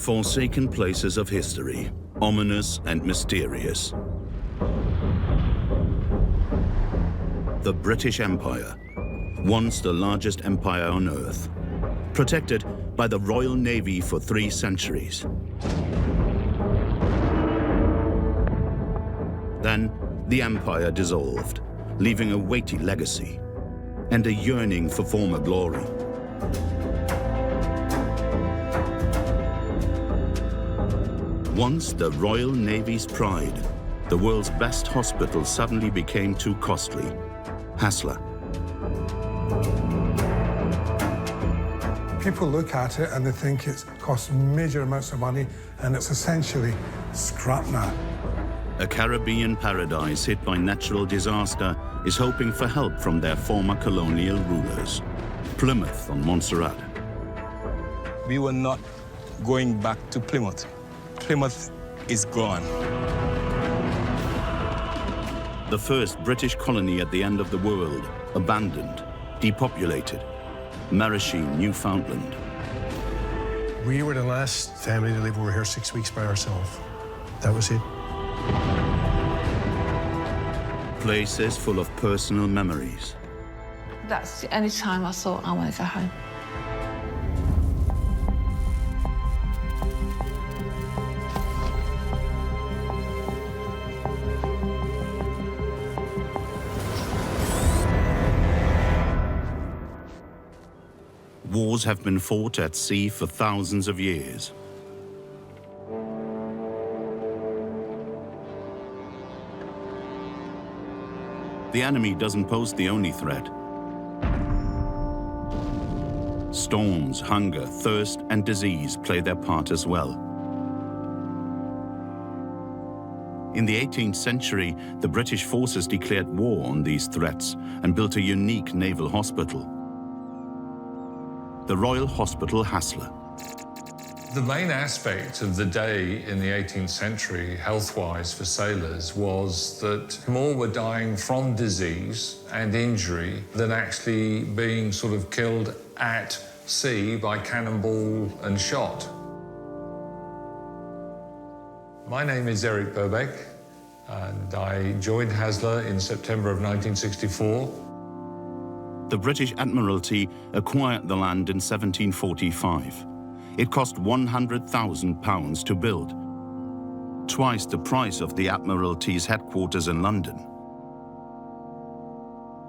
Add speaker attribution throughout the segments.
Speaker 1: forsaken places of history, ominous and mysterious. The British Empire, once the largest empire on Earth, protected by the Royal Navy for 3 centuries. Then, the empire dissolved, leaving a weighty legacy and a yearning for former glory. Once the Royal Navy's pride, the world's best hospital suddenly became too costly. Haslar.
Speaker 2: People look at it and they think it costs major amounts of money, and it's essentially scrap now.
Speaker 1: A Caribbean paradise hit by natural disaster is hoping for help from their former colonial rulers. Plymouth on Montserrat.
Speaker 3: We were not going back to Plymouth. Plymouth is gone.
Speaker 1: The first British colony at the end of the world, abandoned, depopulated. Merasheen, Newfoundland.
Speaker 4: We were the last family to live over here 6 weeks by ourselves. That was it.
Speaker 1: Places full of personal memories.
Speaker 5: That's the only time I thought I want to go home.
Speaker 1: Wars have been fought at sea for thousands of years. The enemy doesn't pose the only threat. Storms, hunger, thirst, and disease play their part as well. In the 18th century, the British forces declared war on these threats and built a unique naval hospital. The Royal Hospital Haslar.
Speaker 6: The main aspect of the day in the 18th century, health-wise for sailors, was that more were dying from disease and injury than actually being sort of killed at sea by cannonball and shot. My name is Eric Burbeck, and I joined Haslar in September of 1964.
Speaker 1: The British Admiralty acquired the land in 1745. It cost £100,000 to build, twice the price of the Admiralty's headquarters in London.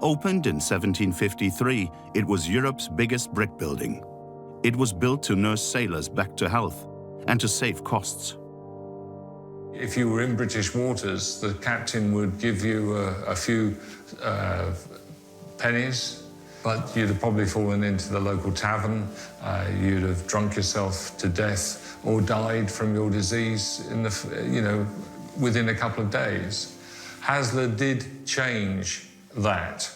Speaker 1: Opened in 1753, it was Europe's biggest brick building. It was built to nurse sailors back to health and to save costs.
Speaker 6: If you were in British waters, the captain would give you a few pennies, but you'd have probably fallen into the local tavern, you'd have drunk yourself to death or died from your disease in the, within a couple of days. Haslar did change that.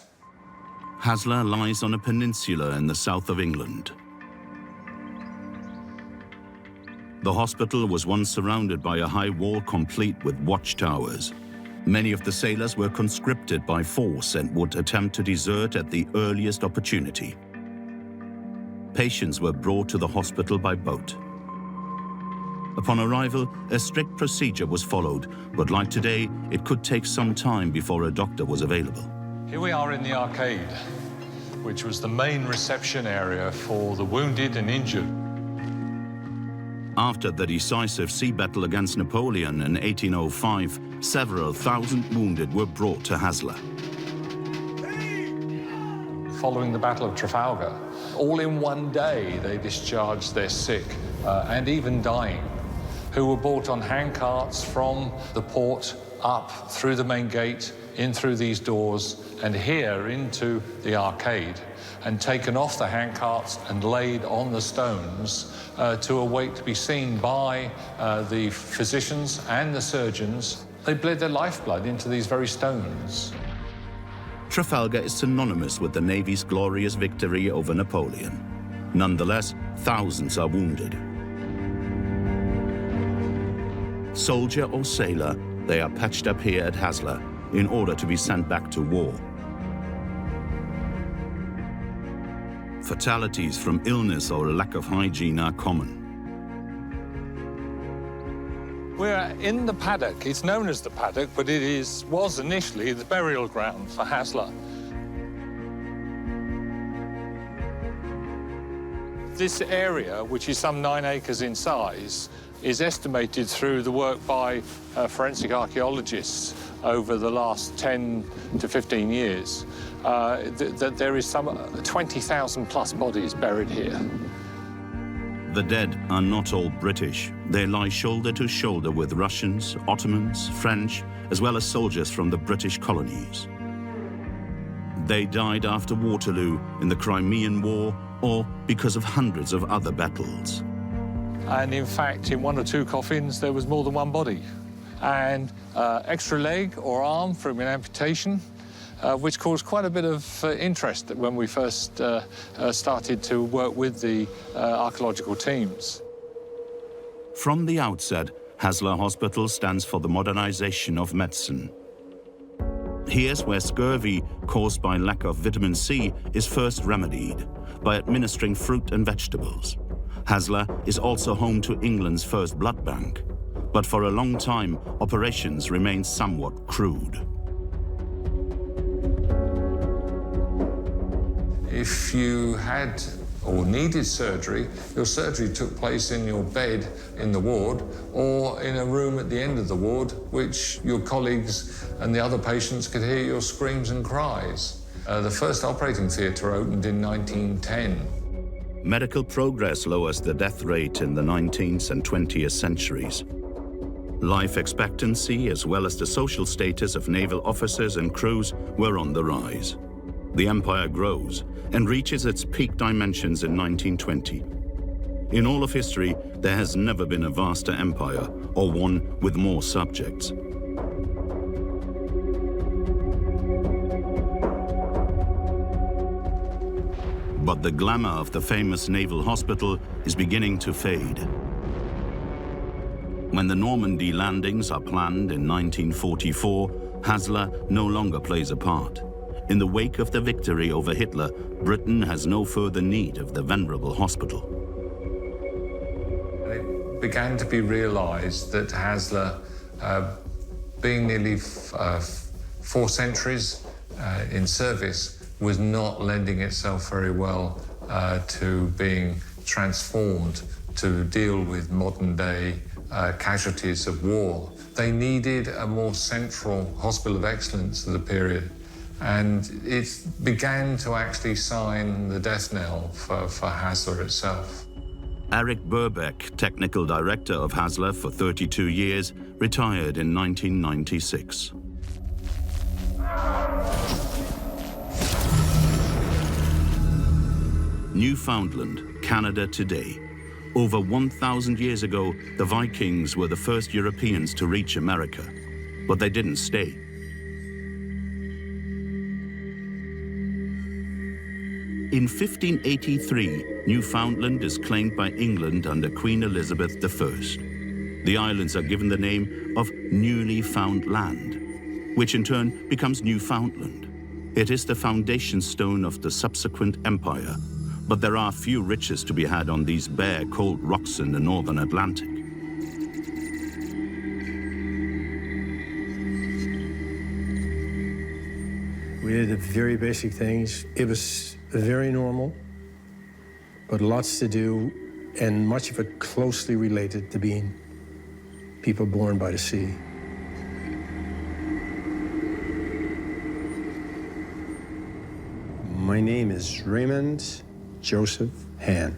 Speaker 1: Haslar lies on a peninsula in the south of England. The hospital was once surrounded by a high wall complete with watchtowers. Many of the sailors were conscripted by force and would attempt to desert at the earliest opportunity. Patients were brought to the hospital by boat. Upon arrival, a strict procedure was followed, but like today, it could take some time before a doctor was available.
Speaker 6: Here we are in the arcade, which was the main reception area for the wounded and injured.
Speaker 1: After the decisive sea battle against Napoleon in 1805, several thousand wounded were brought to Haslar.
Speaker 6: Following the Battle of Trafalgar, all in one day they discharged their sick and even dying, who were brought on handcarts from the port up through the main gate, in through these doors, and here into the arcade, and taken off the handcarts and laid on the stones to await to be seen by the physicians and the surgeons. They bled their lifeblood into these very stones.
Speaker 1: Trafalgar is synonymous with the Navy's glorious victory over Napoleon. Nonetheless, thousands are wounded. Soldier or sailor, they are patched up here at Haslar in order to be sent back to war. Fatalities from illness or lack of hygiene are common.
Speaker 6: We're in the paddock. It's known as the paddock, but it was initially the burial ground for Haslar. This area, which is some 9 acres in size, is estimated through the work by forensic archaeologists over the last 10 to 15 years, that there is some 20,000 plus bodies buried here.
Speaker 1: The dead are not all British. They lie shoulder to shoulder with Russians, Ottomans, French, as well as soldiers from the British colonies. They died after Waterloo, in the Crimean War, or because of hundreds of other battles.
Speaker 6: And in fact, in 1 or 2 coffins, there was more than one body. And extra leg or arm from an amputation, which caused quite a bit of interest when we first started to work with the archaeological teams.
Speaker 1: From the outset, Haslar Hospital stands for the modernization of medicine. Here's where scurvy caused by lack of vitamin C is first remedied, by administering fruit and vegetables. Haslar is also home to England's first blood bank, but for a long time, operations remained somewhat crude.
Speaker 6: If you had or needed surgery, your surgery took place in your bed in the ward or in a room at the end of the ward, which your colleagues and the other patients could hear your screams and cries. The first operating theatre opened in 1910.
Speaker 1: Medical progress lowers the death rate in the 19th and 20th centuries. Life expectancy, as well as the social status of naval officers and crews, were on the rise. The empire grows and reaches its peak dimensions in 1920. In all of history, there has never been a vaster empire or one with more subjects. But the glamour of the famous naval hospital is beginning to fade. When the Normandy landings are planned in 1944, Haslar no longer plays a part. In the wake of the victory over Hitler, Britain has no further need of the venerable hospital.
Speaker 6: It began to be realized that Haslar, being nearly 4 centuries in service, was not lending itself very well to being transformed to deal with modern-day casualties of war. They needed a more central hospital of excellence of the period, and it began to actually sign the death knell for Haslar itself.
Speaker 1: Eric Burbeck, technical director of Haslar for 32 years, retired in 1996. Newfoundland, Canada today. Over 1,000 years ago, the Vikings were the first Europeans to reach America, but they didn't stay. In 1583, Newfoundland is claimed by England under Queen Elizabeth I. The islands are given the name of Newly Found Land, which in turn becomes Newfoundland. It is the foundation stone of the subsequent empire, but there are few riches to be had on these bare, cold rocks in the northern Atlantic.
Speaker 4: We did the very basic things. It was very normal, but lots to do, and much of it closely related to being people born by the sea. My name is Raymond Joseph Han,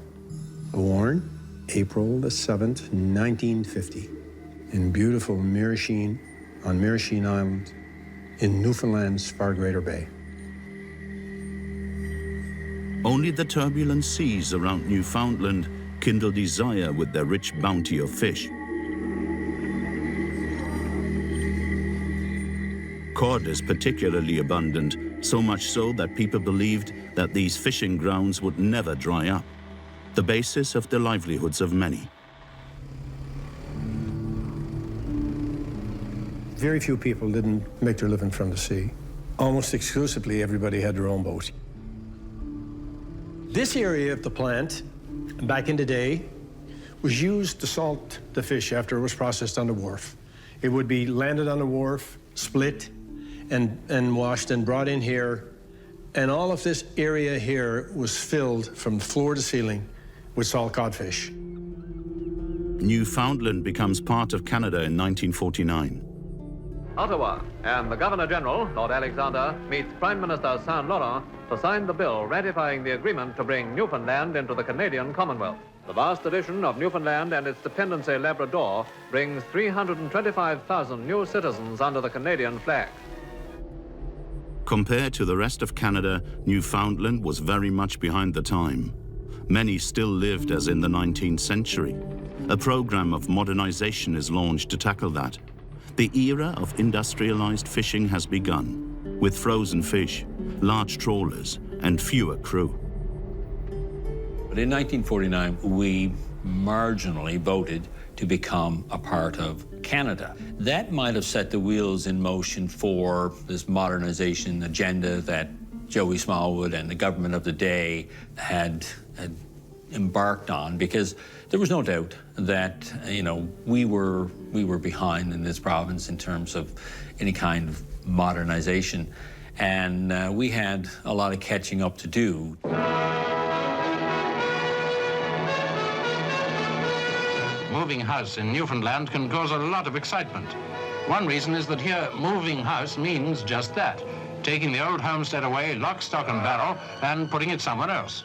Speaker 4: born April the 7th, 1950, in beautiful Merasheen, on Merasheen Island, in Newfoundland's far greater bay.
Speaker 1: Only the turbulent seas around Newfoundland kindle desire with their rich bounty of fish. Cod is particularly abundant, so much so that people believed that these fishing grounds would never dry up, the basis of the livelihoods of many.
Speaker 4: Very few people didn't make their living from the sea. Almost exclusively, everybody had their own boat. This area of the plant, back in the day, was used to salt the fish after it was processed on the wharf. It would be landed on the wharf, split, and washed and brought in here. And all of this area here was filled from floor to ceiling with salt codfish.
Speaker 1: Newfoundland becomes part of Canada in 1949.
Speaker 7: Ottawa, and the Governor-General, Lord Alexander, meets Prime Minister Saint-Laurent to sign the bill ratifying the agreement to bring Newfoundland into the Canadian Commonwealth. The vast addition of Newfoundland and its dependency Labrador brings 325,000 new citizens under the Canadian flag.
Speaker 1: Compared to the rest of Canada, Newfoundland was very much behind the time. Many still lived as in the 19th century. A program of modernization is launched to tackle that. The era of industrialized fishing has begun, with frozen fish, large trawlers, and fewer crew.
Speaker 8: But in 1949, we marginally voted to become a part of Canada. That might have set the wheels in motion for this modernization agenda that Joey Smallwood and the government of the day had embarked on, because there was no doubt that, we were behind in this province in terms of any kind of modernization, and we had a lot of catching up to do.
Speaker 9: Moving house in Newfoundland can cause a lot of excitement. One reason is that here, moving house means just that, taking the old homestead away, lock, stock, and barrel, and putting it somewhere else.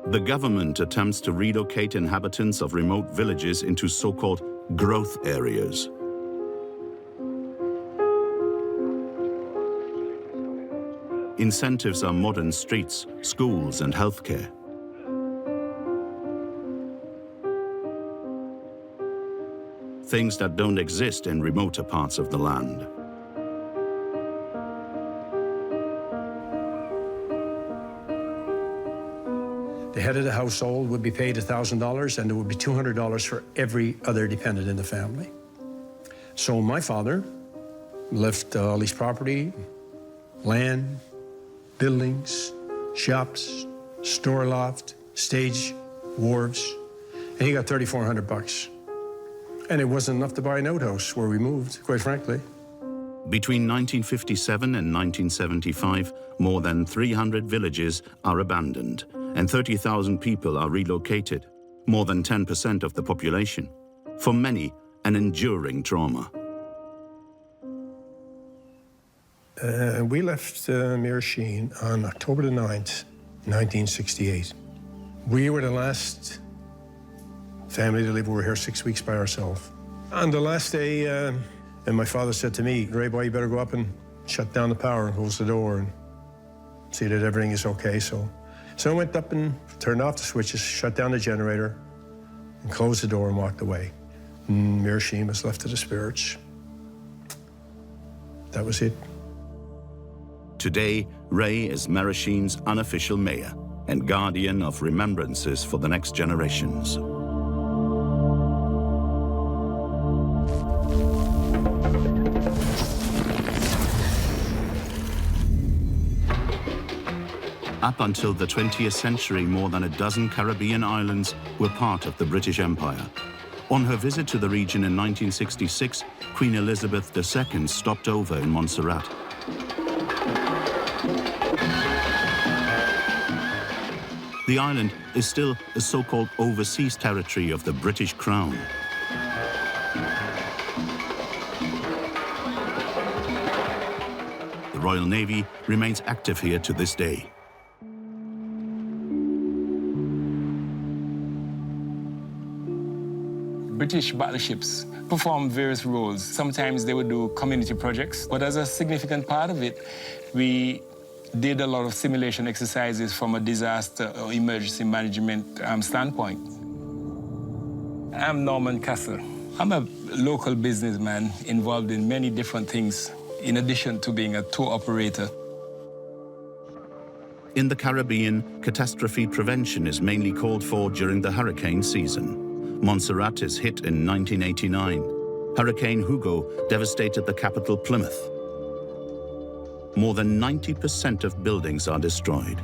Speaker 1: The government attempts to relocate inhabitants of remote villages into so-called growth areas. Incentives are modern streets, schools, and healthcare. Things that don't exist in remoter parts of the land.
Speaker 4: The head of the household would be paid $1,000, and there would be $200 for every other dependent in the family. So my father left all his property, land, buildings, shops, store loft, stage, wharves, and he got $3,400. And it wasn't enough to buy an outhouse where we moved, quite frankly.
Speaker 1: Between 1957 and 1975, more than 300 villages are abandoned, and 30,000 people are relocated, more than 10% of the population. For many, an enduring trauma.
Speaker 4: We left Merasheen on October the 9th, 1968. We were the last family to live. We were here 6 weeks by ourselves. On the last day, and my father said to me, "Ray boy, you better go up and shut down the power and close the door and see that everything is okay." So I went up and turned off the switches, shut down the generator, and closed the door and walked away. Merasheen was left to the spirits. That was it.
Speaker 1: Today, Ray is Merasheen's unofficial mayor and guardian of remembrances for the next generations. Up until the 20th century, more than a dozen Caribbean islands were part of the British Empire. On her visit to the region in 1966, Queen Elizabeth II stopped over in Montserrat. The island is still a so-called overseas territory of the British Crown. The Royal Navy remains active here to this day.
Speaker 3: British battleships perform various roles. Sometimes they would do community projects, but as a significant part of it, we did a lot of simulation exercises from a disaster or emergency management standpoint. I'm Norman Castle. I'm a local businessman involved in many different things, in addition to being a tour operator.
Speaker 1: In the Caribbean, catastrophe prevention is mainly called for during the hurricane season. Montserrat is hit in 1989. Hurricane Hugo devastated the capital, Plymouth. More than 90% of buildings are destroyed.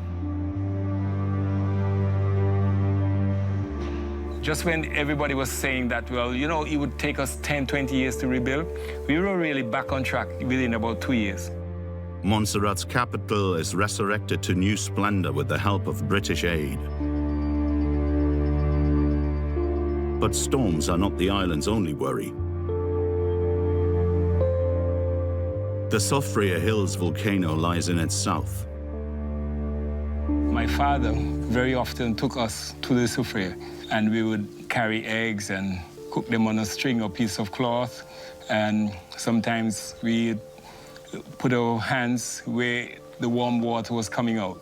Speaker 3: Just when everybody was saying that, well, you know, it would take us 10, 20 years to rebuild, we were really back on track within about 2 years.
Speaker 1: Montserrat's capital is resurrected to new splendor with the help of British aid. But storms are not the island's only worry. The Soufriere Hills volcano lies in its south.
Speaker 3: My father very often took us to the Soufriere, and we would carry eggs and cook them on a string or piece of cloth, and sometimes we put our hands where the warm water was coming out.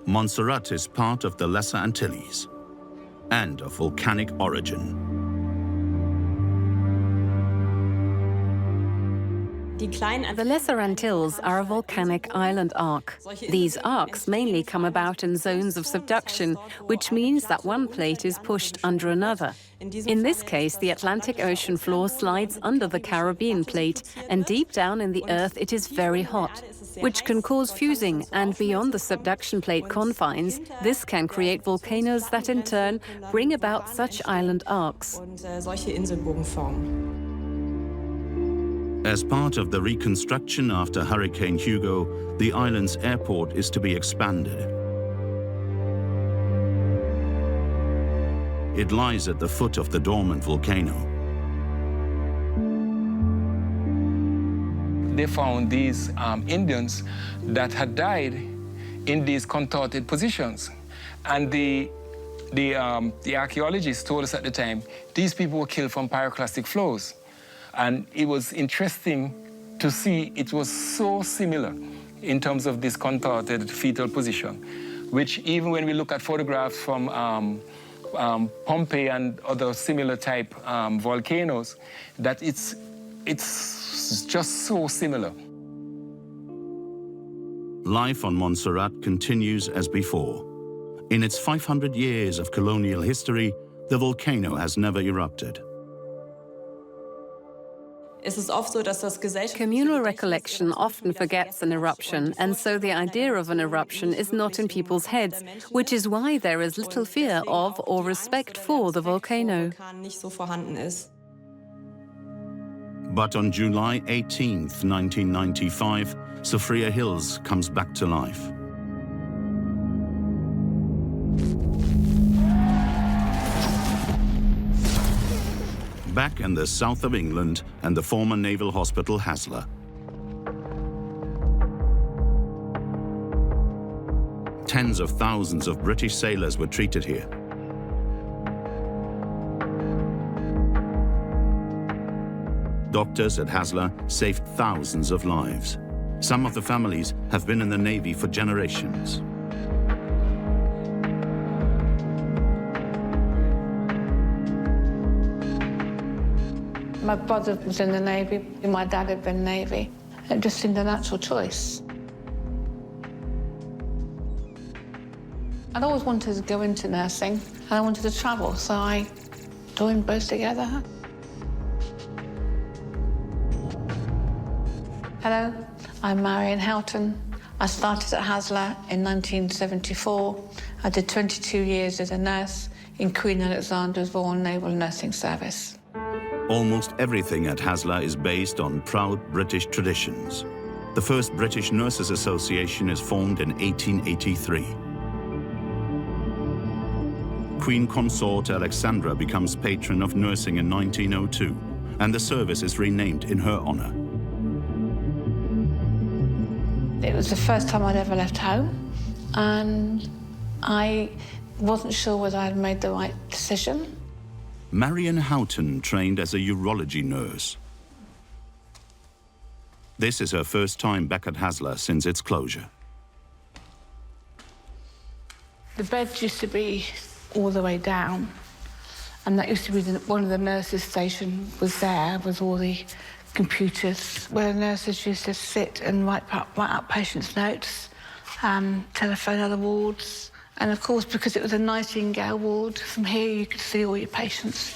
Speaker 1: Montserrat is part of the Lesser Antilles and of volcanic origin.
Speaker 10: The Lesser Antilles are a volcanic island arc. These arcs mainly come about in zones of subduction, which means that one plate is pushed under another. In this case, the Atlantic Ocean floor slides under the Caribbean plate, and deep down in the earth it is very hot, which can cause fusing, and beyond the subduction plate confines, this can create volcanoes that in turn bring about such island arcs.
Speaker 1: As part of the reconstruction after Hurricane Hugo, the island's airport is to be expanded. It lies at the foot of the dormant volcano.
Speaker 3: They found these Indians that had died in these contorted positions. And the archaeologists told us at the time, these people were killed from pyroclastic flows. And it was interesting to see it was so similar in terms of this contorted fetal position, which even when we look at photographs from Pompeii and other similar type volcanoes, that it's just so similar.
Speaker 1: Life on Montserrat continues as before. In its 500 years of colonial history, the volcano has never erupted.
Speaker 10: Communal recollection often forgets an eruption, and so the idea of an eruption is not in people's heads, which is why there is little fear of or respect for the volcano.
Speaker 1: But on July 18th, 1995, Soufriere Hills comes back to life. Back in the south of England and the former naval hospital Haslar. Tens of thousands of British sailors were treated here. Doctors at Haslar saved thousands of lives. Some of the families have been in the Navy for generations.
Speaker 5: My brother was in the Navy, my dad had been Navy. It just seemed a natural choice. I'd always wanted to go into nursing, and I wanted to travel, so I joined both together. Hello, I'm Marion Houghton. I started at Haslar in 1974. I did 22 years as a nurse in Queen Alexandra's Royal Naval Nursing Service.
Speaker 1: Almost everything at Haslar is based on proud British traditions. The first British Nurses Association is formed in 1883. Queen Consort Alexandra becomes patron of nursing in 1902, and the service is renamed in her honor.
Speaker 5: It was the first time I'd ever left home, and I wasn't sure whether I'd made the right decision.
Speaker 1: Marion Houghton trained as a urology nurse. This is her first time back at Haslar since its closure.
Speaker 5: The bed used to be all the way down, and that used to be one of the nurses' station was there with all the computers where the nurses used to sit and write up patients' notes, telephone other wards. And of course, because it was a Nightingale ward, from here you could see all your patients.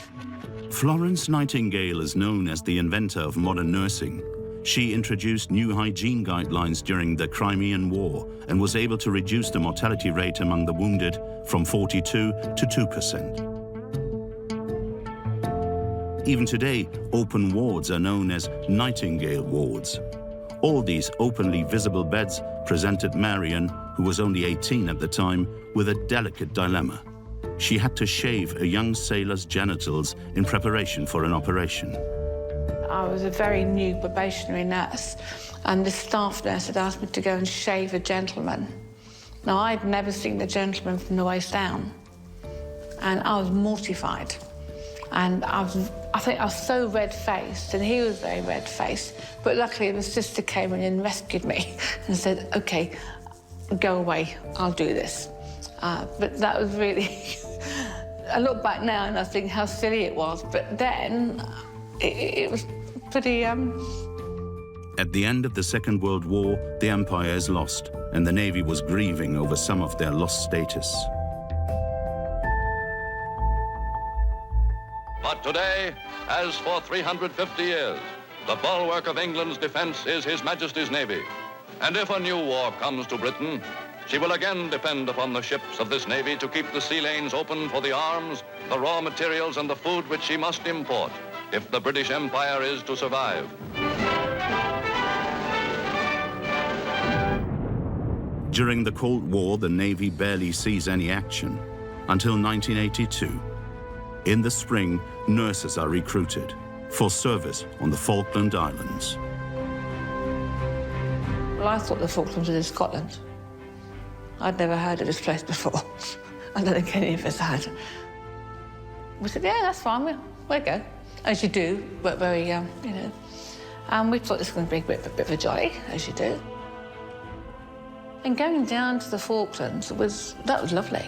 Speaker 1: Florence Nightingale is known as the inventor of modern nursing. She introduced new hygiene guidelines during the Crimean War and was able to reduce the mortality rate among the wounded from 42 to 2%. Even today, open wards are known as Nightingale wards. All these openly visible beds presented Marion, who was only 18 at the time, with a delicate dilemma. She had to shave a young sailor's genitals in preparation for an operation.
Speaker 5: I was a very new probationary nurse, and the staff nurse had asked me to go and shave a gentleman. Now, I'd never seen a gentleman from the waist down, and I was mortified. And I think I was so red-faced, and he was very red-faced. But luckily, the sister came in and rescued me and said, OK, go away, I'll do this. But that was really... I look back now and I think how silly it was, but then it was pretty...
Speaker 1: At the end of the Second World War, the Empire is lost, and the Navy was grieving over some of their lost status.
Speaker 11: But today, as for 350 years, the bulwark of England's defense is His Majesty's Navy. And if a new war comes to Britain, she will again depend upon the ships of this Navy to keep the sea lanes open for the arms, the raw materials, and the food which she must import if the British Empire is to survive.
Speaker 1: During the Cold War, the Navy barely sees any action until 1982. In the spring, nurses are recruited for service on the Falkland Islands.
Speaker 5: Well, I thought the Falklands was in Scotland. I'd never heard of this place before. I don't think any of us had. We said, yeah, that's fine, we'll go. As you do, but very, you know. And we thought this was going to be a bit of a jolly, as you do. And going down to the Falklands, that was lovely.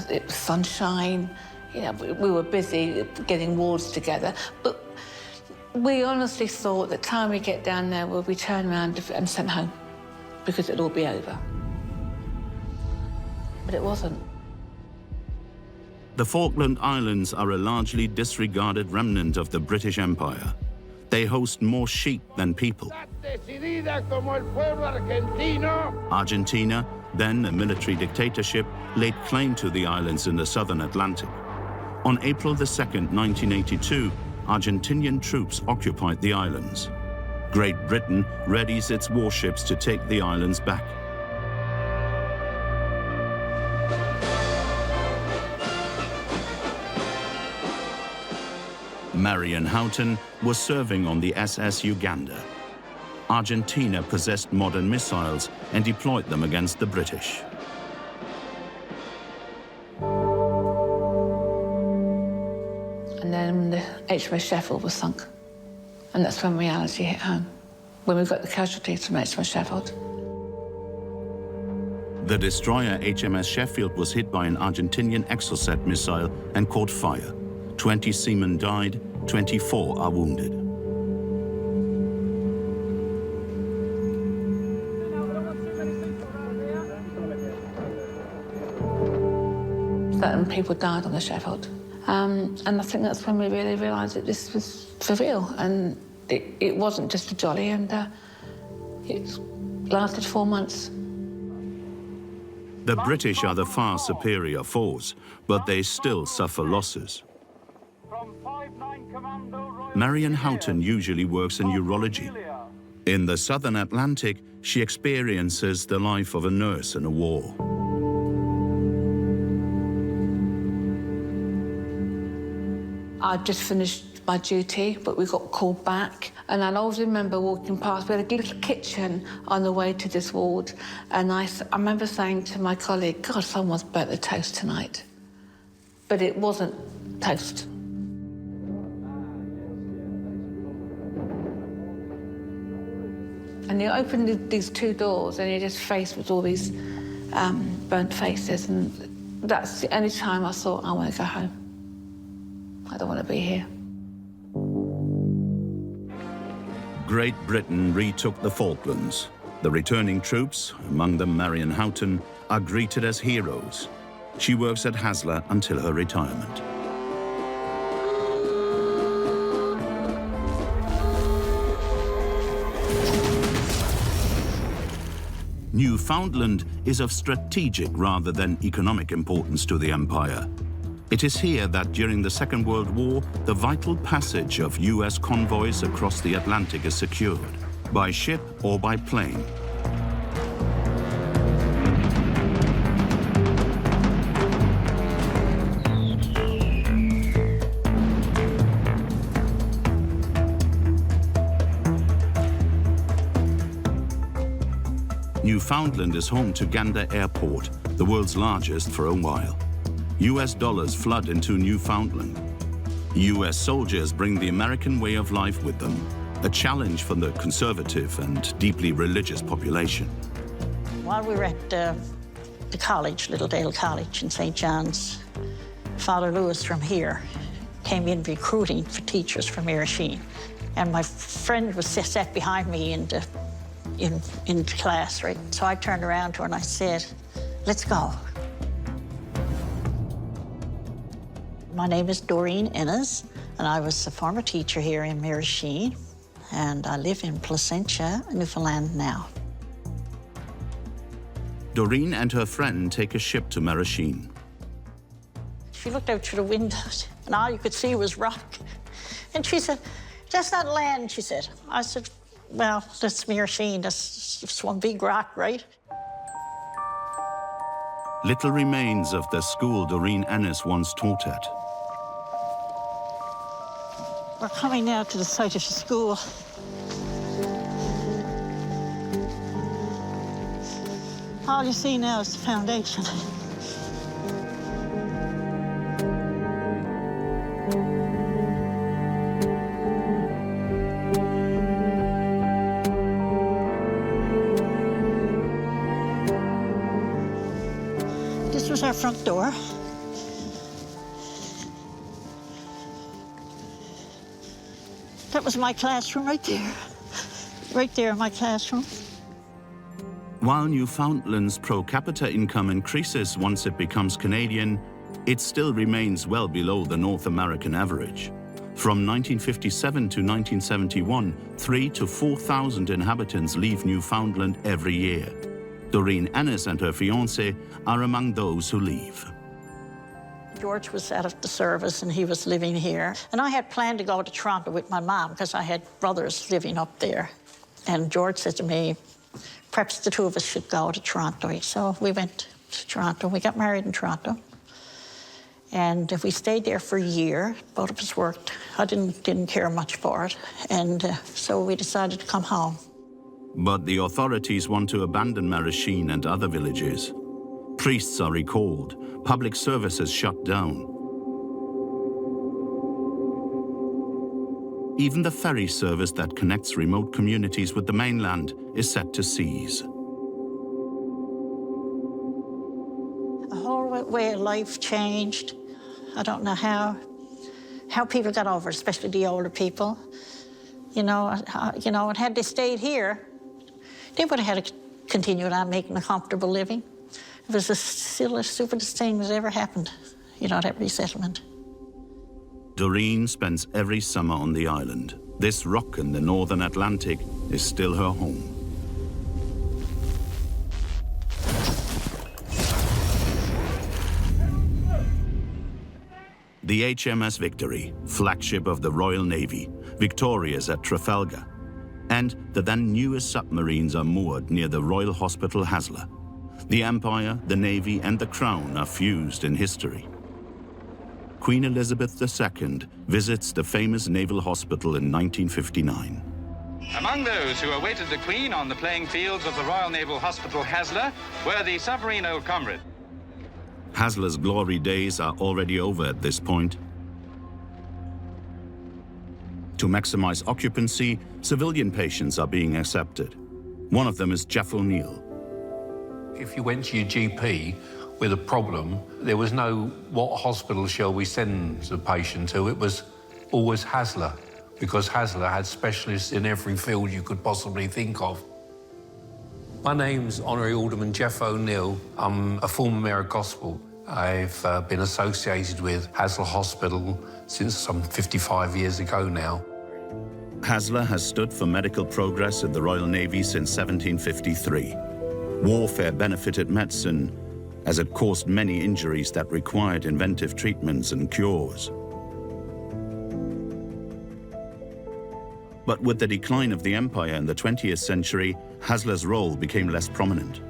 Speaker 5: It was sunshine, you know, we were busy getting wards together, but we honestly thought the time we get down there, we'll be turned around and sent home, because it'll all be over. But it wasn't.
Speaker 1: The Falkland Islands are a largely disregarded remnant of the British Empire. They host more sheep than people. Argentina, then a military dictatorship, laid claim to the islands in the southern Atlantic. On April 2nd, 1982, Argentinian troops occupied the islands. Great Britain readies its warships to take the islands back. Marion Houghton was serving on the SS Uganda. Argentina possessed modern missiles and deployed them against the British.
Speaker 5: And then the HMS Sheffield was sunk. And that's when reality hit home, when we got the casualties from HMS Sheffield.
Speaker 1: The destroyer HMS Sheffield was hit by an Argentinian Exocet missile and caught fire. 20 seamen died, 24 are wounded.
Speaker 5: Certain people died on the Sheffield. And I think that's when we really realised that this was for real. And it wasn't just a jolly, and it lasted 4 months.
Speaker 1: The British are the far superior force, but they still suffer losses. Marion Houghton usually works in urology. In the southern Atlantic, she experiences the life of a nurse in a war.
Speaker 5: I'd just finished my duty, but we got called back. And I always remember walking past, we had a little kitchen on the way to this ward. And I remember saying to my colleague, God, someone's burnt the toast tonight. But it wasn't toast. And you open these two doors and you're just faced with all these burnt faces. And that's the only time I thought, I want to go home. I don't want to be here.
Speaker 1: Great Britain retook the Falklands. The returning troops, among them Marion Houghton, are greeted as heroes. She works at Haslar until her retirement. Newfoundland is of strategic rather than economic importance to the empire. It is here that during the Second World War, the vital passage of US convoys across the Atlantic is secured, by ship or by plane. Newfoundland is home to Gander Airport, the world's largest for a while. US dollars flood into Newfoundland. US soldiers bring the American way of life with them, a challenge for the conservative and deeply religious population.
Speaker 12: While we were at the college, Littledale College in St. John's, Father Lewis from here came in recruiting for teachers from Merasheen. And my friend was sat behind me in class, right? So I turned around to her and I said, let's go. My name is Doreen Ennis, and I was a former teacher here in Merasheen, and I live in Placentia, Newfoundland now.
Speaker 1: Doreen and her friend take a ship to Merasheen.
Speaker 12: She looked out through the windows, and all you could see was rock. And she said, that's not land, she said. I said, well, that's Merasheen. That's just one big rock, right?
Speaker 1: Little remains of the school Doreen Ennis once taught at.
Speaker 12: We're coming now to the site of the school. All you see now is the foundation. This was our front door. That was my classroom right there. Right there, my classroom.
Speaker 1: While Newfoundland's per capita income increases once it becomes Canadian, it still remains well below the North American average. From 1957 to 1971, 3,000 to 4,000 inhabitants leave Newfoundland every year. Doreen Ennis and her fiancé are among those who leave.
Speaker 12: George was out of the service and he was living here. And I had planned to go to Toronto with my mom because I had brothers living up there. And George said to me, perhaps the two of us should go to Toronto. So we went to Toronto. We got married in Toronto. And we stayed there for a year. Both of us worked. I didn't care much for it. And so we decided to come home.
Speaker 1: But the authorities want to abandon Merasheen and other villages. Priests are recalled. Public services shut down. Even the ferry service that connects remote communities with the mainland is set to cease.
Speaker 12: The whole way of life changed. I don't know how people got over it, especially the older people. And had they stayed here, they would have had to continue on making a comfortable living. It was still the stupidest thing that ever happened, that resettlement.
Speaker 1: Doreen spends every summer on the island. This rock in the northern Atlantic is still her home. The HMS Victory, flagship of the Royal Navy, victorious at Trafalgar. And the then newest submarines are moored near the Royal Hospital Haslar. The Empire, the Navy, and the Crown are fused in history. Queen Elizabeth II visits the famous naval hospital in 1959.
Speaker 13: Among those who awaited the Queen on the playing fields of the Royal Naval Hospital Haslar were the submarine Old Comrade.
Speaker 1: Haslar's glory days are already over at this point. To maximize occupancy, civilian patients are being accepted. One of them is Jeff O'Neill.
Speaker 6: If you went to your GP with a problem, there was no, what hospital shall we send the patient to? It was always Haslar, because Haslar had specialists in every field you could possibly think of. My name's Honorary Alderman Jeff O'Neill. I'm a former Mayor of Gospel. I've been associated with Haslar Hospital since some 55 years ago now.
Speaker 1: Haslar has stood for medical progress in the Royal Navy since 1753. Warfare benefited medicine, as it caused many injuries that required inventive treatments and cures. But with the decline of the empire in the 20th century, Haslar's role became less prominent.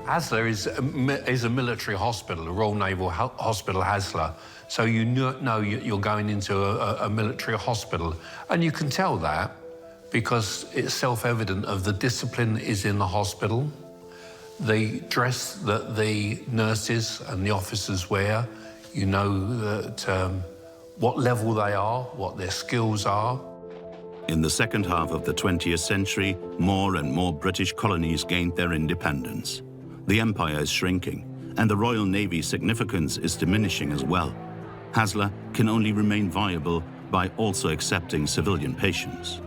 Speaker 6: Haslar is a military hospital, a Royal Naval Hospital, Haslar. So you know you're going into a military hospital. And you can tell that because it's self-evident of the discipline that is in the hospital, the dress that the nurses and the officers wear. You know that what level they are, what their skills are.
Speaker 1: In the second half of the 20th century, more and more British colonies gained their independence. The empire is shrinking, and the Royal Navy's significance is diminishing as well. Haslar can only remain viable by also accepting civilian patients.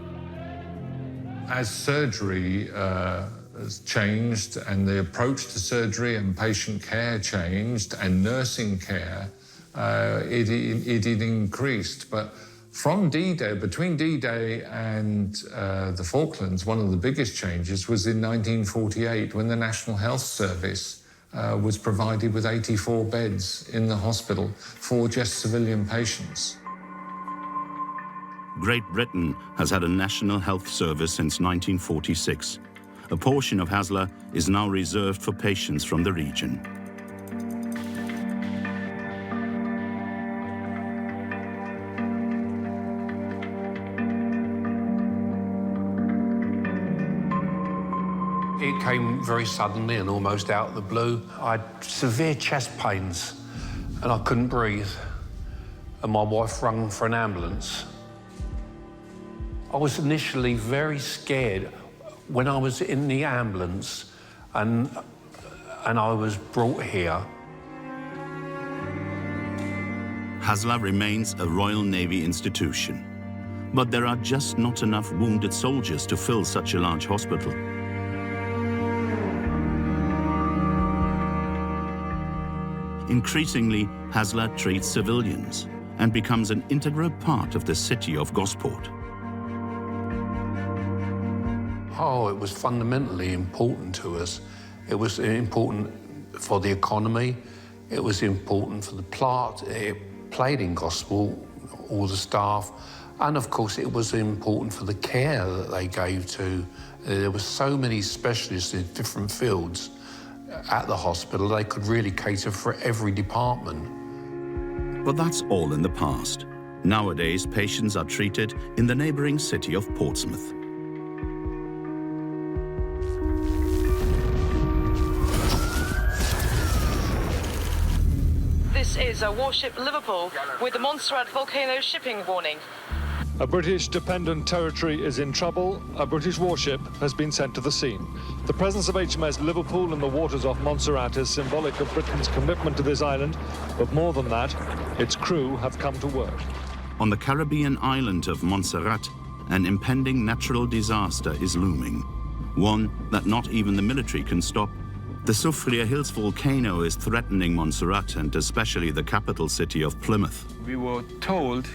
Speaker 6: As surgery has changed, and the approach to surgery and patient care changed, and nursing care, it increased. But from D-Day, between D-Day and the Falklands, one of the biggest changes was in 1948 when the National Health Service was provided with 84 beds in the hospital for just civilian patients.
Speaker 1: Great Britain has had a National Health Service since 1946. A portion of Haslar is now reserved for patients from the region.
Speaker 6: It came very suddenly and almost out of the blue. I had severe chest pains and I couldn't breathe. And my wife rang for an ambulance. I was initially very scared when I was in the ambulance and I was brought here.
Speaker 1: Haslar remains a Royal Navy institution. But there are just not enough wounded soldiers to fill such a large hospital. Increasingly, Haslar treats civilians and becomes an integral part of the city of Gosport.
Speaker 6: Oh, it was fundamentally important to us. It was important for the economy. It was important for the plot. It played in Gosport, all the staff. And of course, it was important for the care that they gave to. There were so many specialists in different fields at the hospital, they could really cater for every department.
Speaker 1: But that's all in the past. Nowadays, patients are treated in the neighboring city of Portsmouth.
Speaker 14: This is a warship Liverpool with the Montserrat volcano shipping warning.
Speaker 15: A British dependent territory is in trouble. A British warship has been sent to the scene. The presence of HMS Liverpool in the waters off Montserrat is symbolic of Britain's commitment to this island, but more than that, its crew have come to work.
Speaker 1: On the Caribbean island of Montserrat, an impending natural disaster is looming, one that not even the military can stop. The Soufriere Hills volcano is threatening Montserrat and especially the capital city of Plymouth.
Speaker 3: We were told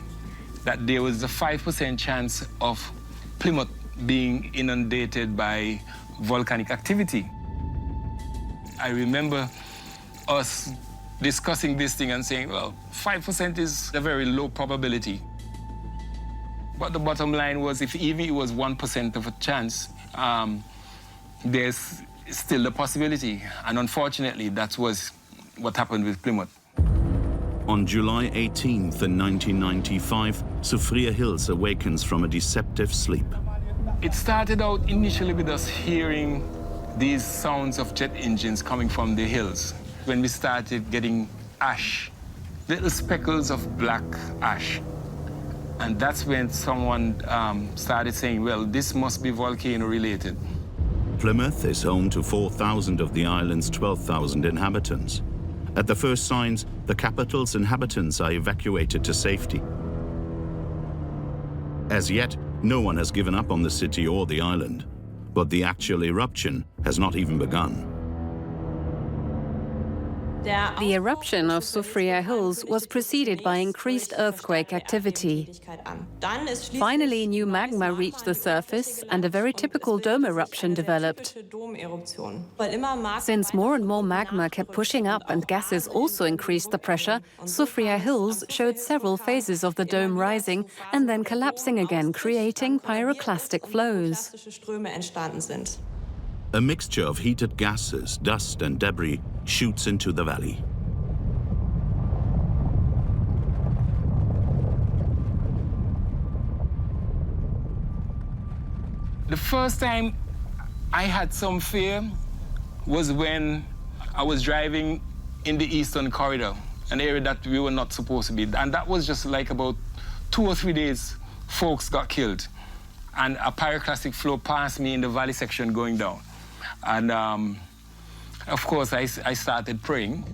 Speaker 3: that there was a 5% chance of Plymouth being inundated by volcanic activity. I remember us discussing this thing and saying, well, 5% is a very low probability. But the bottom line was, if even it was 1% of a chance, there's still a possibility. And unfortunately, that was what happened with Plymouth.
Speaker 1: On July 18th in 1995, Soufriere Hills awakens from a deceptive sleep.
Speaker 3: It started out initially with us hearing these sounds of jet engines coming from the hills. When we started getting ash, little speckles of black ash. And that's when someone started saying, well, this must be volcano related.
Speaker 1: Plymouth is home to 4,000 of the island's 12,000 inhabitants. At the first signs, the capital's inhabitants are evacuated to safety. As yet, no one has given up on the city or the island, but the actual eruption has not even begun.
Speaker 10: The eruption of Soufriere Hills was preceded by increased earthquake activity. Finally, new magma reached the surface and a very typical dome eruption developed. Since more and more magma kept pushing up and gases also increased the pressure, Soufriere Hills showed several phases of the dome rising and then collapsing again, creating pyroclastic flows.
Speaker 1: A mixture of heated gases, dust and debris shoots into the valley.
Speaker 3: The first time I had some fear was when I was driving in the Eastern Corridor, an area that we were not supposed to be. And that was just like about 2 or 3 days, folks got killed. And a pyroclastic flow passed me in the valley section going down. And of course, I started praying.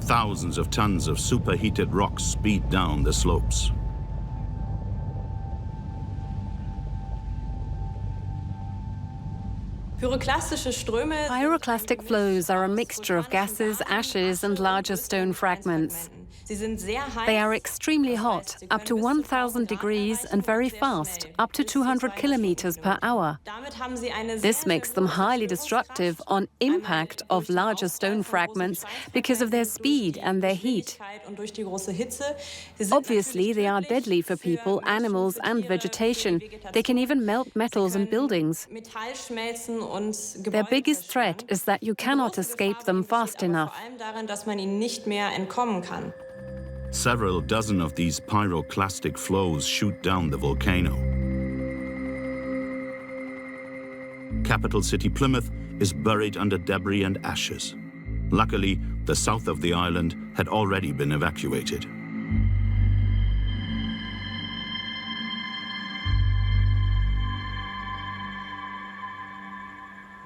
Speaker 1: Thousands of tons of superheated rocks speed down the slopes.
Speaker 10: Pyroclastic flows are a mixture of gases, ashes, and larger stone fragments. They are extremely hot, up to 1,000 degrees, and very fast, up to 200 kilometers per hour. This makes them highly destructive on impact of larger stone fragments because of their speed and their heat. Obviously, they are deadly for people, animals, and vegetation. They can even melt metals and buildings. Their biggest threat is that you cannot escape them fast enough.
Speaker 1: Several dozen of these pyroclastic flows shoot down the volcano. Capital city Plymouth is buried under debris and ashes. Luckily, the south of the island had already been evacuated.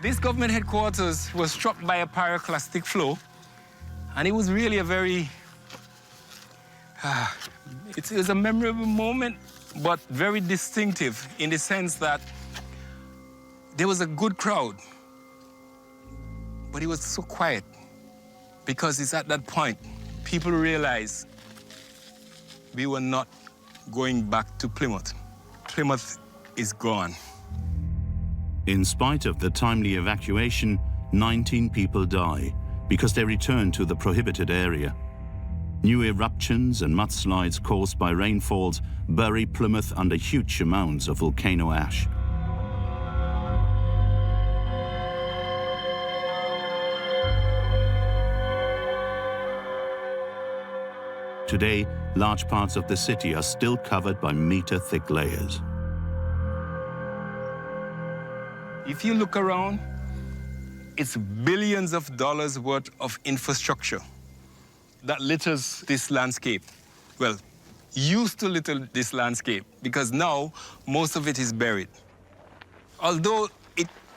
Speaker 3: This government headquarters was struck by a pyroclastic flow, and it was really a very it was a memorable moment, but very distinctive in the sense that there was a good crowd, but it was so quiet because it's at that point people realized we were not going back to Plymouth. Plymouth is gone.
Speaker 1: In spite of the timely evacuation, 19 people die because they return to the prohibited area. New eruptions and mudslides caused by rainfalls bury Plymouth under huge amounts of volcano ash. Today, large parts of the city are still covered by meter-thick layers.
Speaker 3: If you look around, it's billions of dollars worth of infrastructure that litters this landscape. Well, used to litter this landscape because now most of it is buried. Although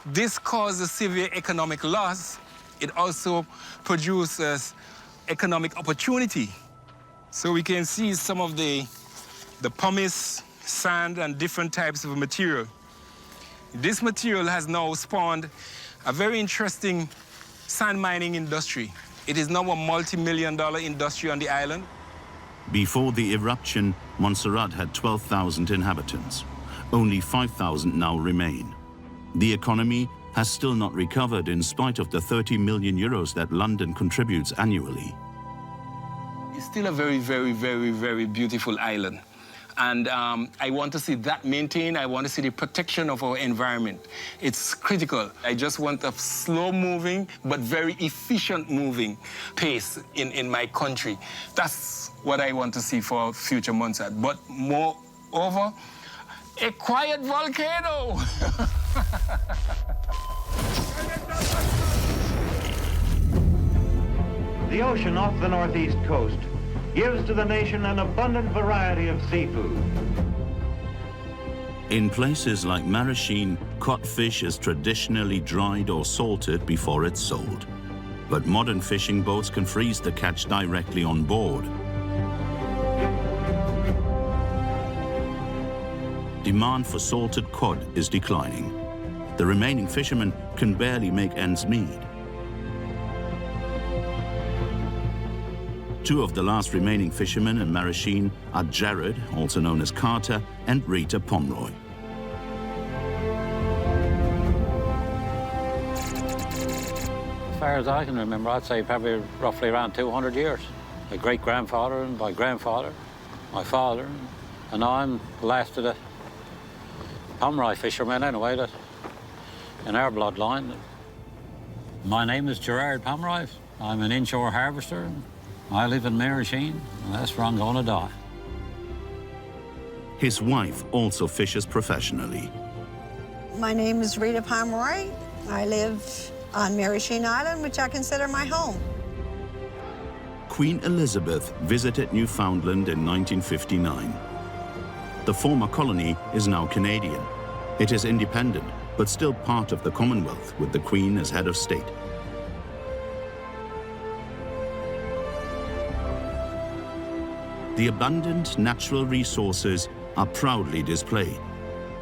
Speaker 3: this causes severe economic loss, it also produces economic opportunity. So we can see some of the pumice, sand, and different types of material. This material has now spawned a very interesting sand mining industry. It is now a multi-million-dollar industry on the island.
Speaker 1: Before the eruption, Montserrat had 12,000 inhabitants. Only 5,000 now remain. The economy has still not recovered in spite of the 30 million euros that London contributes annually.
Speaker 3: It's still a very, very, very, very beautiful island. And I want to see that maintained. I want to see the protection of our environment. It's critical. I just want a slow-moving, but very efficient-moving pace in my country. That's what I want to see for future Montserrat. But moreover, a quiet volcano.
Speaker 16: The ocean off the northeast coast gives to the nation an abundant variety of seafood.
Speaker 1: In places like Merasheen, cod fish is traditionally dried or salted before it's sold. But modern fishing boats can freeze the catch directly on board. Demand for salted cod is declining. The remaining fishermen can barely make ends meet. Two of the last remaining fishermen in Merasheen are Jared, also known as Carter, and Rita Pomeroy.
Speaker 17: As far as I can remember, I'd say probably roughly around 200 years. My great-grandfather and my grandfather, my father, and I'm the last of the Pomeroy fishermen anyway, that in our bloodline. My name is Gerard Pomeroy. I'm an inshore harvester. I live in Merasheen, and that's where I'm going to die.
Speaker 1: His wife also fishes professionally.
Speaker 18: My name is Rita Pomeroy. I live on Merasheen Island, which I consider my home.
Speaker 1: Queen Elizabeth visited Newfoundland in 1959. The former colony is now Canadian. It is independent, but still part of the Commonwealth, with the Queen as head of state. The abundant natural resources are proudly displayed,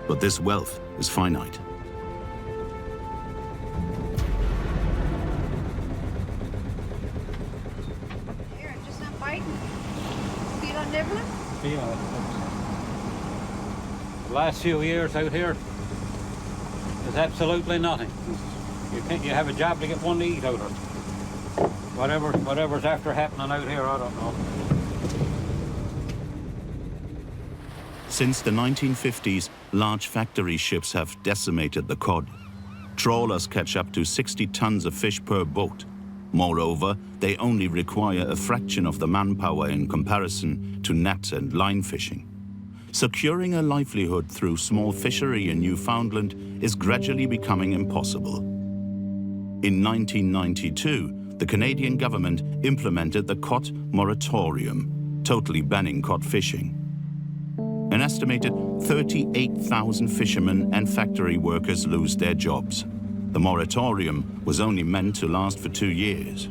Speaker 1: but this wealth is finite.
Speaker 18: Here, just not biting. Feel on nibbling?
Speaker 17: Yeah. The last few years out here, there's absolutely nothing. You have a job to get one to eat out of. Whatever's after happening out here, I don't know.
Speaker 1: Since the 1950s, large factory ships have decimated the cod. Trawlers catch up to 60 tons of fish per boat. Moreover, they only require a fraction of the manpower in comparison to net and line fishing. Securing a livelihood through small fishery in Newfoundland is gradually becoming impossible. In 1992, the Canadian government implemented the cod moratorium, totally banning cod fishing. An estimated 38,000 fishermen and factory workers lose their jobs. The moratorium was only meant to last for 2 years.
Speaker 18: You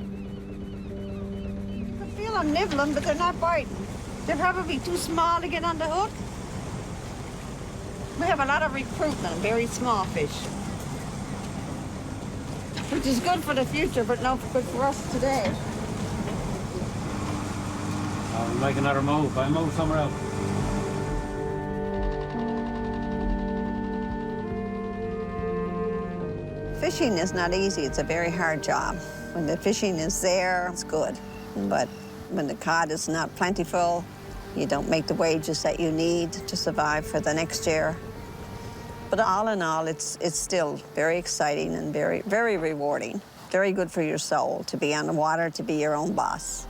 Speaker 18: can feel them nibbling, but they're not biting. They're probably too small to get on the hook. We have a lot of recruitment of very small fish, which is good for the future, but not good for us today.
Speaker 17: I'll make another move. I move somewhere else.
Speaker 18: Fishing is not easy. It's a very hard job. When the fishing is there, it's good. But when the cod is not plentiful, you don't make the wages that you need to survive for the next year. But all in all, it's still very exciting and very, very rewarding. Very good for your soul to be on the water, to be your own boss.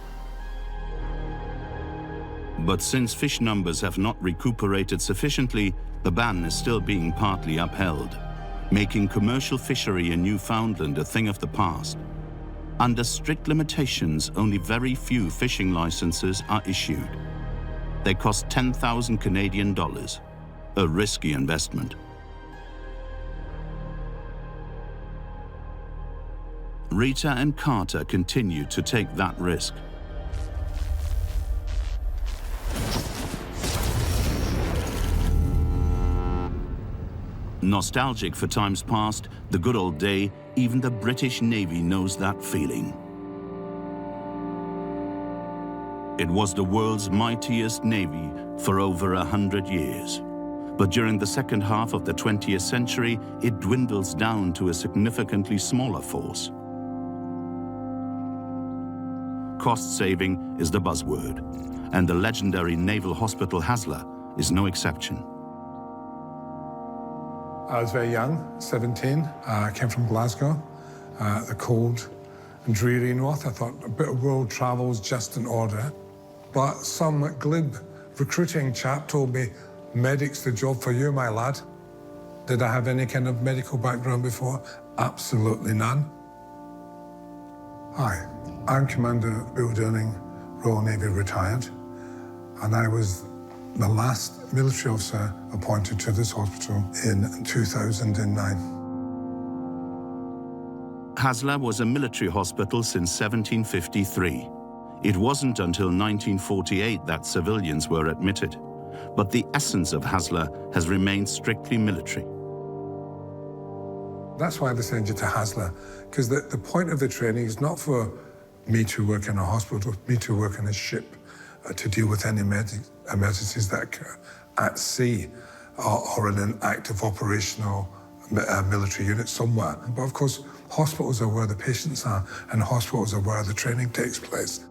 Speaker 1: But since fish numbers have not recuperated sufficiently, the ban is still being partly upheld, making commercial fishery in Newfoundland a thing of the past. Under strict limitations, only very few fishing licenses are issued. They cost 10,000 Canadian dollars, a risky investment. Rita and Carter continue to take that risk. Nostalgic for times past, the good old day, even the British Navy knows that feeling. It was the world's mightiest navy for over 100 years. But during the second half of the 20th century, it dwindles down to a significantly smaller force. Cost saving is the buzzword, and the legendary naval hospital Haslar is no exception.
Speaker 2: I was very young, 17. I came from Glasgow, the cold and dreary north. I thought a bit of world travel was just in order. But some glib recruiting chap told me, medic's the job for you, my lad. Did I have any kind of medical background before? Absolutely none. Hi, I'm Commander Bill Durning, Royal Navy retired, and I was the last military officer appointed to this hospital in 2009.
Speaker 1: Haslar was a military hospital since 1753. It wasn't until 1948 that civilians were admitted, but the essence of Haslar has remained strictly military.
Speaker 2: That's why they send you to Haslar, because the point of the training is not for me to work in a hospital, me to work in a ship, to deal with any emergencies that occur at sea or in an active operational military unit somewhere. But of course, hospitals are where the patients are, and hospitals are where the training takes place.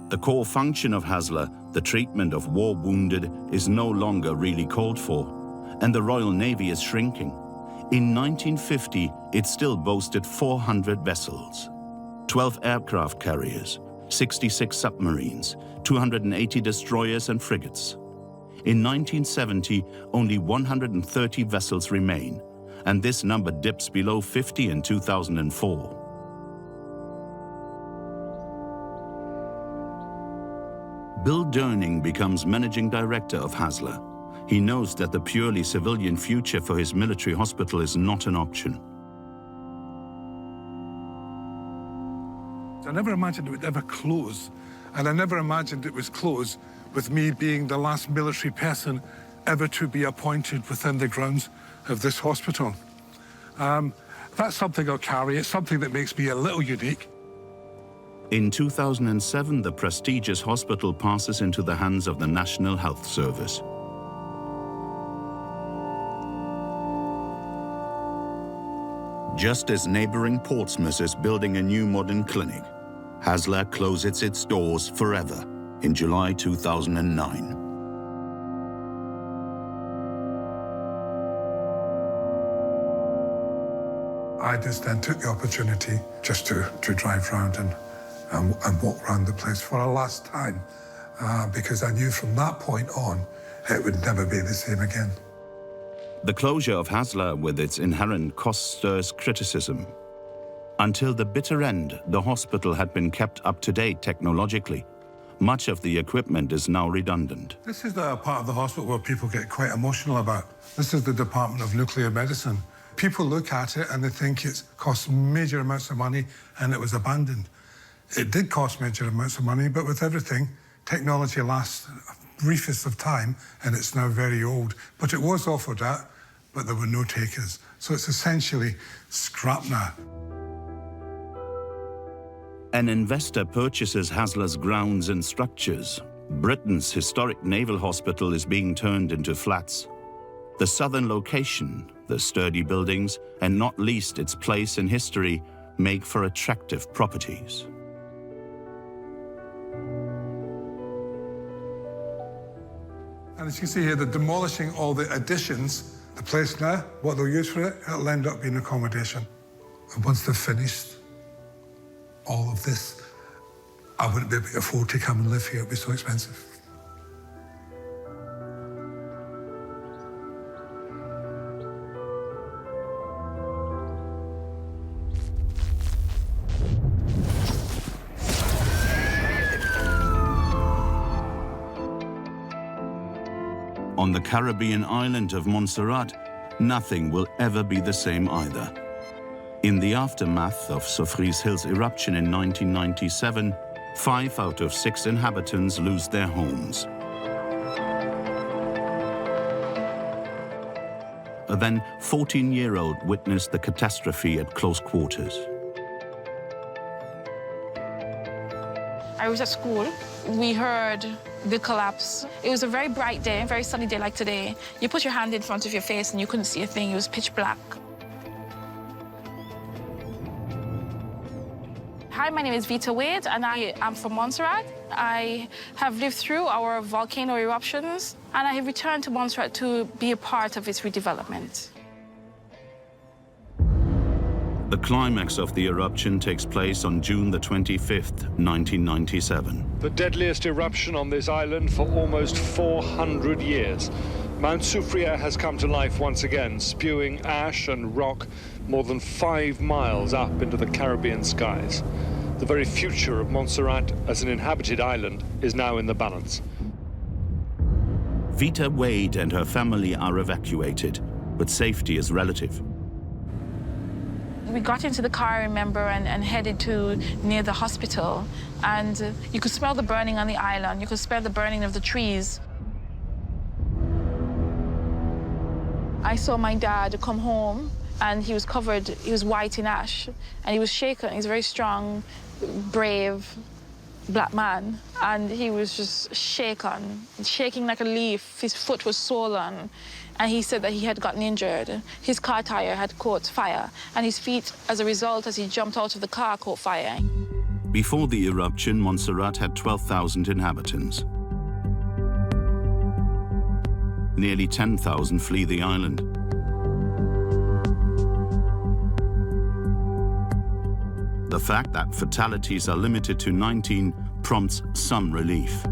Speaker 1: The core function of Haslar, the treatment of war wounded, is no longer really called for, and the Royal Navy is shrinking. In 1950, it still boasted 400 vessels, 12 aircraft carriers, 66 submarines, 280 destroyers and frigates. In 1970, only 130 vessels remain, and this number dips below 50 in 2004. Bill Durning becomes managing director of Haslar. He knows that the purely civilian future for his military hospital is not an option.
Speaker 2: I never imagined it would ever close, and I never imagined it was closed with me being the last military person ever to be appointed within the grounds of this hospital. That's something I'll carry. It's something that makes me a little unique.
Speaker 1: In 2007, the prestigious hospital passes into the hands of the National Health Service. Just as neighboring Portsmouth is building a new modern clinic, Haslar closes its doors forever in July 2009.
Speaker 2: I just then took the opportunity just to drive around and walk around the place for a last time, because I knew from that point on it would never be the same again.
Speaker 1: The closure of Haslar with its inherent cost stirs criticism. Until the bitter end, the hospital had been kept up to date technologically. Much of the equipment is now redundant.
Speaker 2: This is the part of the hospital where people get quite emotional about. This is the Department of Nuclear Medicine. People look at it and they think it costs major amounts of money and it was abandoned. It did cost major amounts of money, but with everything, technology lasts a briefest of time and it's now very old. But it was offered at, but there were no takers. So it's essentially scrap now.
Speaker 1: An investor purchases Haslar's grounds and structures. Britain's historic naval hospital is being turned into flats. The southern location, the sturdy buildings, and not least its place in history, make for attractive properties.
Speaker 2: And as you can see here, they're demolishing all the additions. The place now, what they'll use for it, it'll end up being accommodation. And once they've finished all of this, I wouldn't be able to afford to come and live here. It'd be so expensive.
Speaker 1: On the Caribbean island of Montserrat, nothing will ever be the same either. In the aftermath of Soufri's Hills eruption in 1997, 5 out of 6 inhabitants lose their homes. A then 14-year-old witnessed the catastrophe at close quarters.
Speaker 19: I was at school. We heard the collapse. It was a very bright day, a very sunny day like today. You put your hand in front of your face and you couldn't see a thing. It was pitch black. Hi, my name is Vita Wade, and I am from Montserrat. I have lived through our volcano eruptions, and I have returned to Montserrat to be a part of its redevelopment.
Speaker 1: The climax of the eruption takes place on June the 25th, 1997.
Speaker 15: The deadliest eruption on this island for almost 400 years. Mount Soufriere has come to life once again, spewing ash and rock more than 5 miles up into the Caribbean skies. The very future of Montserrat as an inhabited island is now in the balance.
Speaker 1: Vita Wade and her family are evacuated, but safety is relative.
Speaker 19: We got into the car, I remember, and headed to near the hospital. And you could smell the burning on the island. You could smell the burning of the trees. I saw my dad come home, and he was covered, he was white in ash, and he was shaken. He's a very strong, brave black man, and he was just shaking like a leaf. His foot was swollen, and he said that he had gotten injured. His car tire had caught fire, and his feet, as a result, as he jumped out of the car, caught fire.
Speaker 1: Before the eruption, Montserrat had 12,000 inhabitants. Nearly 10,000 flee the island. The fact that fatalities are limited to 19 prompts some relief.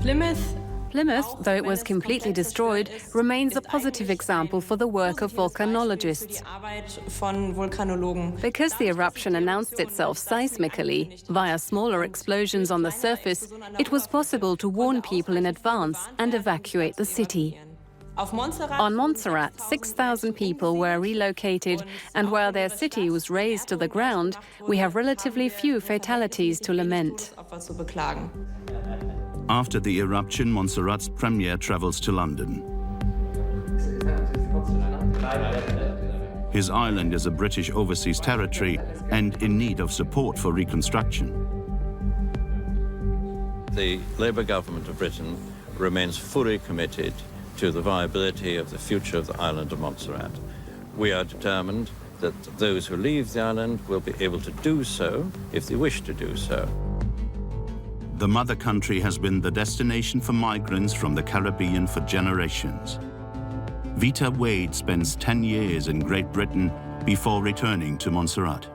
Speaker 10: Plymouth, though it was completely destroyed, remains a positive example for the work of volcanologists. Because the eruption announced itself seismically, via smaller explosions on the surface, it was possible to warn people in advance and evacuate the city. On Montserrat, 6,000 people were relocated, and while their city was razed to the ground, we have relatively few fatalities to lament.
Speaker 1: After the eruption, Montserrat's premier travels to London. His island is a British overseas territory and in need of support for reconstruction.
Speaker 20: The Labour government of Britain remains fully committed to the viability of the future of the island of Montserrat. We are determined that those who leave the island will be able to do so if they wish to do so.
Speaker 1: The mother country has been the destination for migrants from the Caribbean for generations. Vita Wade spends 10 years in Great Britain before returning to Montserrat.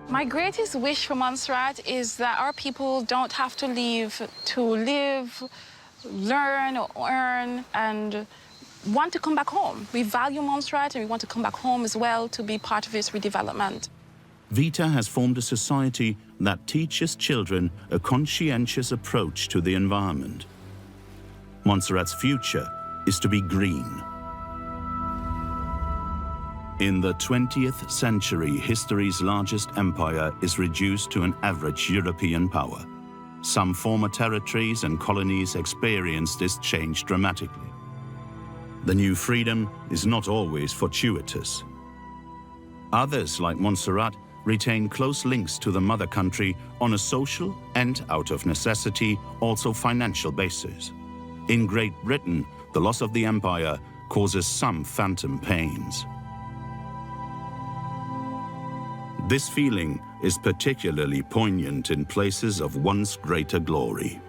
Speaker 19: My greatest wish for Montserrat is that our people don't have to leave to live, learn, or earn, and want to come back home. We value Montserrat, and we want to come back home as well to be part of its redevelopment.
Speaker 1: Vita has formed a society that teaches children a conscientious approach to the environment. Montserrat's future is to be green. In the 20th century, history's largest empire is reduced to an average European power. Some former territories and colonies experience this change dramatically. The new freedom is not always fortuitous. Others, like Montserrat, retain close links to the mother country on a social and, out of necessity, also financial basis. In Great Britain, the loss of the empire causes some phantom pains. This feeling is particularly poignant in places of once greater glory.